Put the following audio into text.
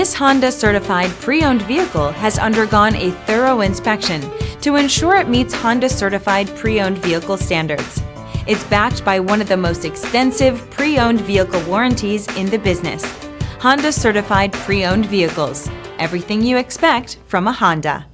This Honda certified pre-owned vehicle has undergone a thorough inspection to ensure it meets Honda certified pre-owned vehicle standards. It's backed by one of the most extensive pre-owned vehicle warranties in the business. Honda certified pre-owned vehicles. Everything you expect from a Honda.